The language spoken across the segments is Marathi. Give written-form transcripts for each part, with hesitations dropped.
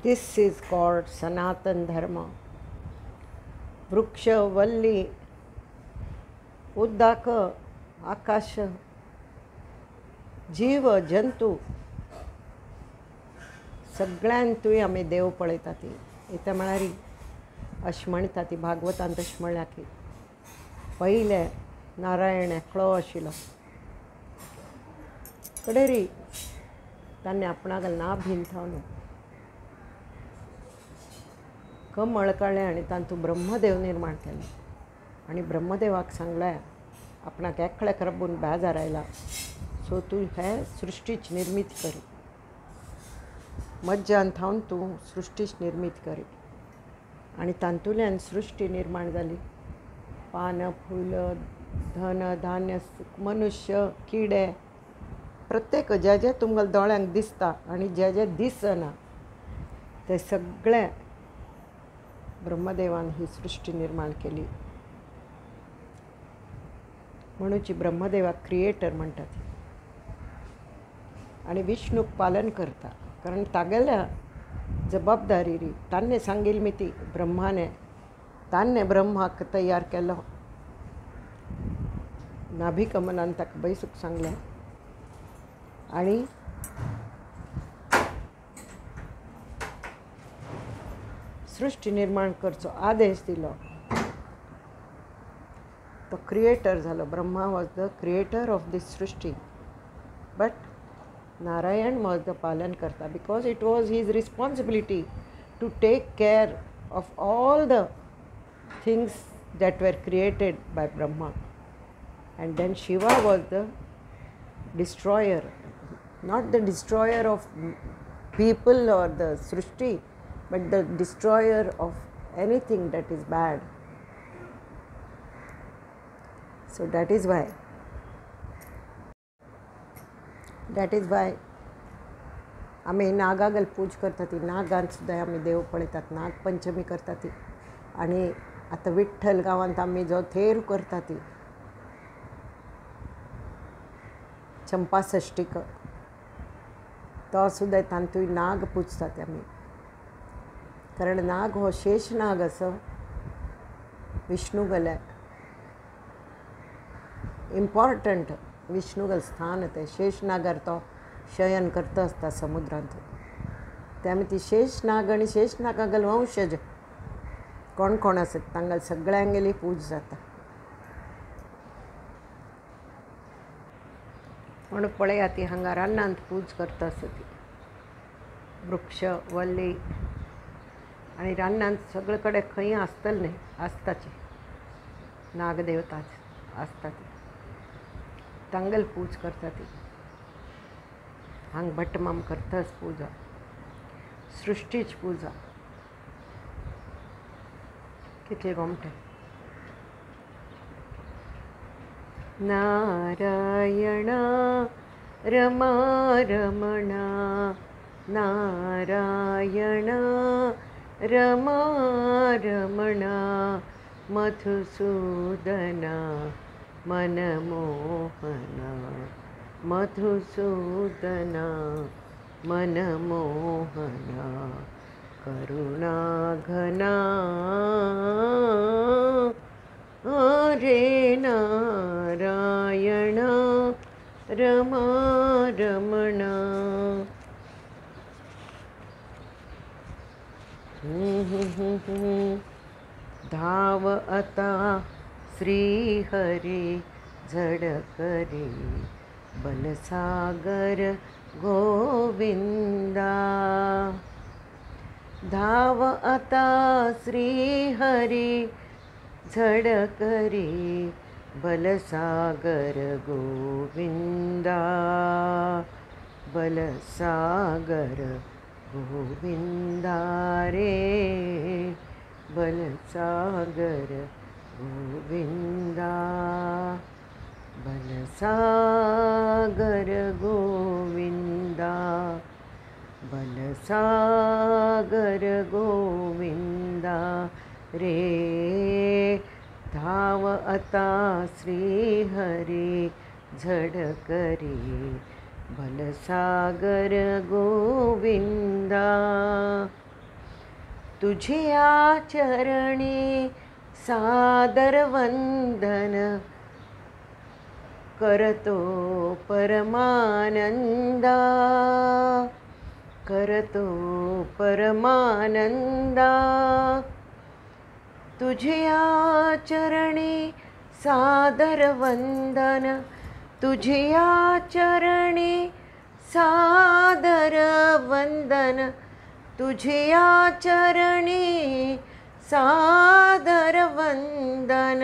This is called Sanatan Dharma. वृक्ष, वल्ली, उद्दाक, आकाश, जीव, जंतू सगळ्यांतूय आमी देव पळयता ती इथे म्हळ्यार अशें म्हणटा ती भागवतांत अशें म्हणल्या की पयले नारायण एकलो आशिल्लो कडेरी ताणें आपणागेलें ना भिंतावन कमळ काडलें आनी तातूंत ब्रह्मदेव निर्माण केलें आनी ब्रह्मदेवाक सांगलें आपणाक एकले करपून बेजार आयला सो तूं हे सृश्टीची निर्मिती करी मज्जान थावन तूं सृश्टीची निर्मिती करी आनी तातूंतल्यान सृश्टी निर्माण जाली पान फूल धन धान्य मनुष्य किडे प्रत्येक जे जे तुमगेल्या दोळ्यांक दिसता आनी जे जे दिसना ते सगळे ब्रह्मदेवान ही सृश्टी निर्माण केली म्हणूची ब्रह्मदेवाक क्रिएटर म्हणटात आनी विष्णूक पालन करता कारण तागेल्या जबाबदारी री ताणें सांगिल्ली ती ब्रह्माने ताणें ब्रह्माक तयार केलो नाभिकमनान ताका बैसूक सांगलें आनी सृश्टी निर्माण करचो आदेश दिलो तो क्रिएटर जालो Brahma was the creator of this सृश्टी बट नारायण वॉज द पालन करता because it was his responsibility to take care of all the things that were created by Brahma and then Shiva was the destroyer, not the destroyer of people or the Srishti, but the destroyer of anything that is bad. So that is why आमी नागागल पूज करता ती नागांत सुद्दां आमी देव पळयतात नाग पंचमी करता ती आनी आतां विठ्ठल गांवांत आमी जो थेर करता ती चंपा षष्टीक तो सुद्दां तांतूय नाग पुजतात आमी कारण नाग हो शेष नाग असो विष्णू गेले इम्पॉर्टंट विष्णूगेलें स्थान ते शेष नागार तो शयन करता आसता समुद्रांत ते आमी ती शेष नाग आनी शेष नागागेले वंशज कोण कोण आसात तांगेले सगळ्यांगेली पूज जाता म्हणून पळया ती हांगा रानांत पूज करता आसता ती वृक्ष वल्ली आनी रानांत सगळे कडेन खंय आसतले न्ही आसताची नागदेवता आसता ती तांगेल पूज करता ती हांगा भट्टमाम करताच पुजा सृश्टीची पुजा कितले गोमटे नारायण रमा रमणा नारायण रमा रमणा मधुसूदना मनमोहना मधुसूदना मनमोहना करुणाघना हरे नारायण रमा रमणा धाव आता श्रीहरी झडकरी बलसागर गोविंदा धाव आता श्रीहरी झडकरी बलसागर गोविंदा बलसागर गोविंदा रे बलसागर गोविंदा बलसागर गोविंदा बलसागर गोविंदा रे धाव आता श्रीहरी झडकरी बलसागर गोविंदा तुझिया चरणी सादर वंदन करतो परमानंदा, करतो परमानंदा. तुझिया चरणी सादर वंदन, तुझिया चरणी सादर वंदन, तुझिया चरणी सादर वंदन,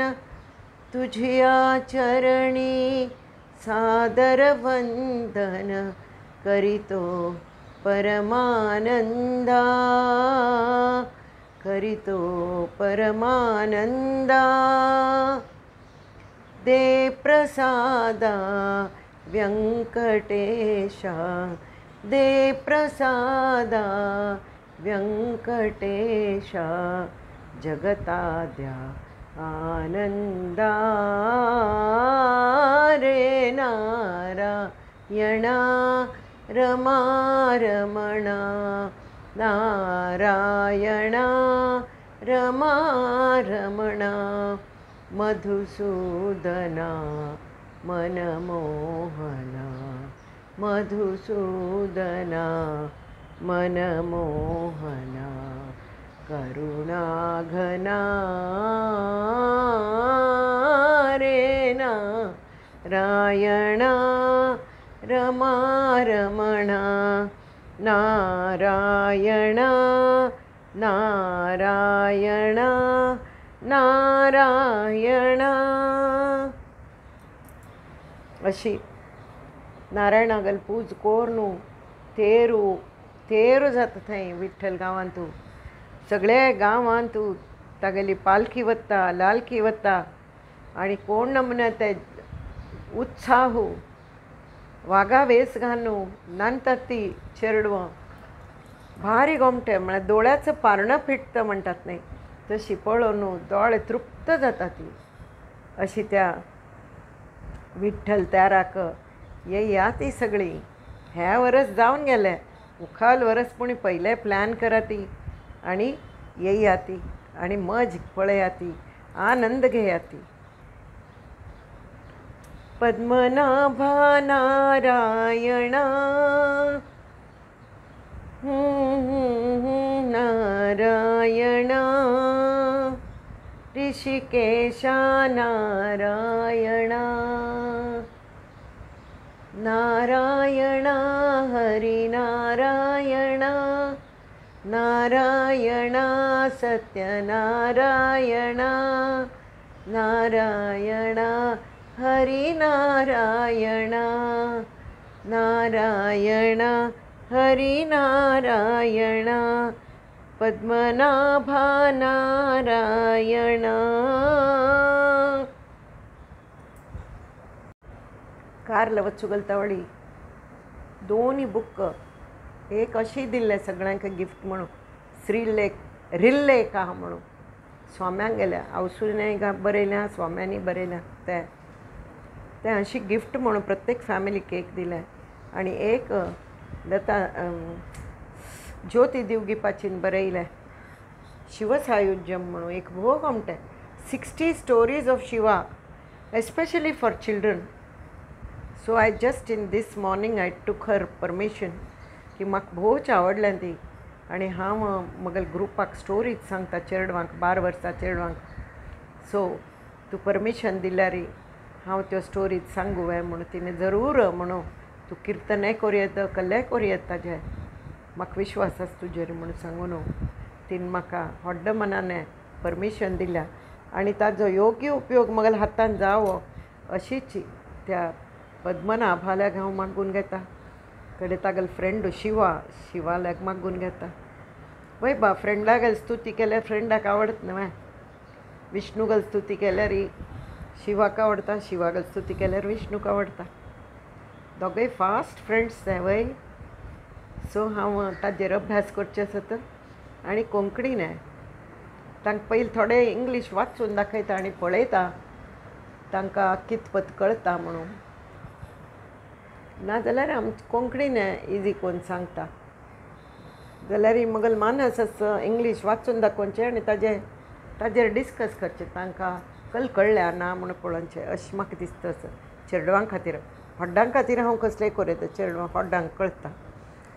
तुझिया चरणी सादर वंदन करितो परमानंदा, करितो परमानंदा. दे प्रसादा व्यंकटेशा, दे प्रसादा व्यंकटेशा, जगताद्या आनंदा रे नारायणा रमा रमणा, नारायणा रमा रमणा, मधुसूदना मनमोहना, मधुसूदना मनमोहना, करुणाघना रे नारायणा रमा रमणा, नारायणा नारायणा नारायणा. अशी नारायणागल पूज कोरनू तेरू तेरू जाता थंय विठ्ठल गांवांतू. सगळे गांवांतू तागेली पालखी वता, लालकी वता आनी कोण नमुने ते उत्साहू वागा वेस घालू नांदतात ती चेडवां. भारी गोमटे म्हळ्यार दोळ्याचं पारणं फिटतं म्हणटात न्ही तशी पळोवन दोळे तृप्त जाता ती. अशी त्या विठ्ठल तेराक येया ती सगळी. हे वर्स जावन गेले, मुखाल वर्स पूण पयले प्लॅन करा ती आनी येया ती आनी मज पळया ती, आनंद घेया ती. पद्मनाभा नारायणा नारायणा, ऋषिकेशा नारायणा, नारायणा हरिनारायणा, नारायणा सत्यनारायणा, नारायणा हरिनारायणा, नारायणा हरिनारायणा, पद्मनाभा नारायणा. कारला वचू घालतावळी दोनी बुक एक अशी दिल्ले सगळ्यांक गिफ्ट म्हणून, श्रीलेख रिल्लेख आहा म्हणून. स्वाम्यांक गेल्या आवसूने बरयल्या, स्वाम्यांनी बरयल्या ते अशी गिफ्ट म्हणून प्रत्येक फॅमिलीक एक दिले. आनी एक दत्ता ज्योती दिवगीपाचीन बरयलें शिवसायुज्यम म्हणून एक भोव गमटें 60 stories of Shiva especially for children. So I just in this morning I took her permission की म्हाका भोवच आवडलें ती. आनी हांव म्हगेल ग्रुपाक स्टोरीज सांगता चेडवांक 12 वर्सां चेडवांक. सो तूं परमिशन दिल्यार हांव त्यो स्टोरीज सांगू हे म्हणून तिणें जरूर म्हणून तूं किर्तनय करूं येता कल्लेय करूं येता ताजें म्हाका विश्वास आसा तुजेर म्हणून सांगून तिणें म्हाका व्हड्ड मनाने परमिशन दिल्या. आनी ताजो योग्य उपयोग म्हगेल्या हातान जावो अशीच त्या पद्मनाभाल्याक हांव मागून घेता. कडेन तागेलो फ्रेंड शिवाल्याक मागून घेता. पळय बा फ्रेंडागेल स्तुती केल्यार फ्रेंडाक आवडता न्हय. विष्णूगेल स्तुती केल्यार शिवाक आवडटा, शिवागेल स्तुती केल्यार विष्णूक आवडटा. दोगूय फास्ट फ्रेंड्स ते वय. सो हांव ताजेर अभ्यास करचें आसता. आनी कोंकणीन तांकां पयलीं थोडे इंग्लीश वाचून दाखयता आनी पळयता तांकां कितपत कळटा म्हणून. नाजाल्यार आमचे कोंकणीन इजी कोन्न सांगता. जाल्यार मगल मानस इंग्लीश वाचून दाखोवचें आनी ताजेर डिस्कस करचें, तांकां कळ्ळ्या ना म्हूण पळोवचें, अशें म्हाका दिसता. चेडवां खातीर, व्हड्डां खातीर हांव कसलेंय करयता, चेडवां व्हड्डांक कळटा.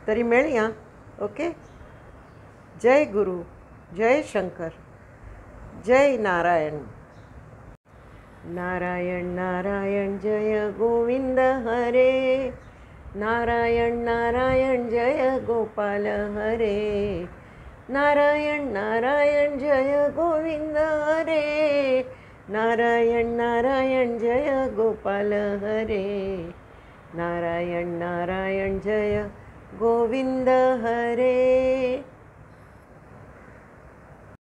तरी मेळया. ओके. जय गुरु, जय शंकर, जय नारायण. नारायण नारायण जय गोविंद हरे, नारायण नारायण जय गोपाल हरे, नारायण नारायण जय गोविंद हरे, नारायण नारायण जय गोपाल हरे, नारायण नारायण जय गोविंद हरे.